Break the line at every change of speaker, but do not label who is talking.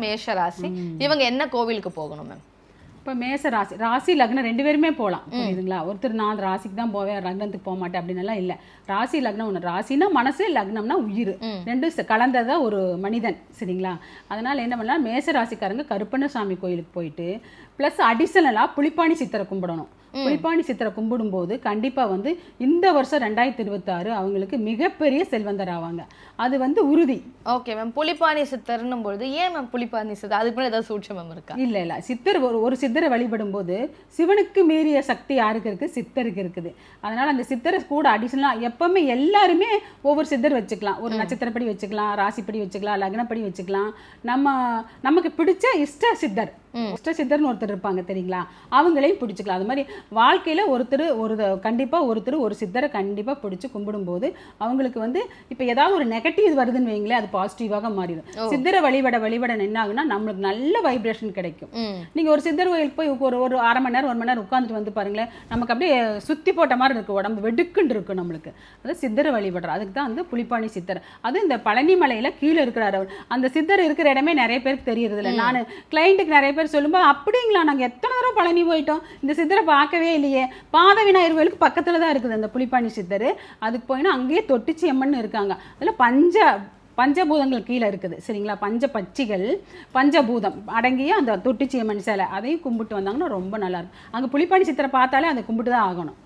மேஷ ராசி, இவங்க என்ன கோவிலுக்கு போகணும் மேம்?
இப்போ மேச ராசி, ராசி லக்னம் 2 பேருமே போகலாம், புரியுதுங்களா? ஒருத்தர் நான் ராசிக்கு தான் போவேன், லக்னத்துக்கு போக மாட்டேன் அப்படின்னலாம் இல்லை. ராசி லக்னம் ஒன்று, ராசினா மனசு, லக்னம்னா உயிர், ரெண்டும் கலந்ததான் ஒரு மனிதன், சரிங்களா? அதனால் என்ன பண்ணலாம், மேச ராசிக்காரங்க கருப்பண்ணசாமி கோயிலுக்கு போயிட்டு ப்ளஸ் அடிஷனலாக புலிப்பாணி சித்தரை கும்பிடணும். புலிப்பாணி சித்தரை கும்பிடும்போது கண்டிப்பாக வந்து இந்த வருஷம் 2026 அவங்களுக்கு மிகப்பெரிய செல்வந்தர் ஆவாங்க, அது உறுதி.
Okay ma'am. புலிப்பாணி சித்தர்னும் பொழுது ஏன் மேம் புலிப்பாணி சித்தர், அதுக்கு மேலே ஏதாவது சூட்சமம் இருக்கா?
இல்லை, சித்தர் ஒரு சித்தரை வழிபடும் போது சிவனுக்கு மீறிய சக்தி யாருக்கு இருக்குது? சித்தருக்கு இருக்குது. அதனால் அந்த சித்தரை கூட அடிஷனலாக எப்பவுமே எல்லாருமே ஒவ்வொரு சித்தர் வச்சுக்கலாம், ஒரு நட்சத்திரப்படி வச்சுக்கலாம், ராசிப்படி வச்சுக்கலாம், லக்னப்படி வச்சுக்கலாம். நமக்கு பிடிச்ச இஷ்ட சித்தர், இஷ்ட சித்தர்னு ஒருத்தர் இருப்பாங்க தெரியுங்களா, அவங்களையும் பிடிச்சிக்கலாம். அது மாதிரி வாழ்க்கையில் கண்டிப்பாக ஒரு சித்தரை கண்டிப்பாக பிடிச்சி கும்பிடும்போது அவங்களுக்கு இப்போ ஏதாவது ஒரு நெகட்டிவ் வருதுன்னு வைங்களேன், அது பாசிட்டிவாக மாறிடும். சித்தரை வழிபட என்ன ஆகுனா நம்மளுக்கு நல்ல வைப்ரேஷன் கிடைக்கும். நீங்கள் ஒரு சித்தர் கோயிலுக்கு போய் ஒரு அரை மணி நேரம் 1 மணி நேரம் உட்காந்துட்டு வந்து பாருங்களேன், நமக்கு அப்படியே சுற்றி போட்ட மாதிரி இருக்குது, உடம்பு வெடுக்குன்னு இருக்கும் நம்மளுக்கு. அது சித்தரை வழிபடுற, அதுக்கு தான் புலிப்பாணி சித்தர். அது இந்த பழனி மலையில் கீழே இருக்கிறார் அவர். அந்த சித்தர் இருக்கிற இடமே நிறைய பேருக்கு தெரியறது இல்லை. நான் கிளைண்ட்டுக்கு நிறைய பேர் சொல்லும்போது, அப்படிங்களா, நாங்கள் எத்தனை தடவை பழனி போயிட்டோம், இந்த சித்தரை பார்க்கவே இல்லையே. பாத விநாயகர் கோயிலுக்கு பக்கத்தில் தான் இருக்குது அந்த புலிப்பாணி சித்தர். அதுக்கு போயினா அங்கேயே தொட்டிச்சி அம்மன் இருக்காங்க. அதில் பஞ்சபூதங்கள் கீழே இருக்குது, சரிங்களா? பஞ்சபூதம் அடங்கிய அந்த தொட்டிச்சி அம்மன் சிலை, அதையும் கும்பிட்டு வந்தாங்கன்னா ரொம்ப நல்லா இருக்கும். அங்கே புலிப்பாணி சித்தரை பார்த்தாலே அதை கும்பிட்டு தான் ஆகணும்.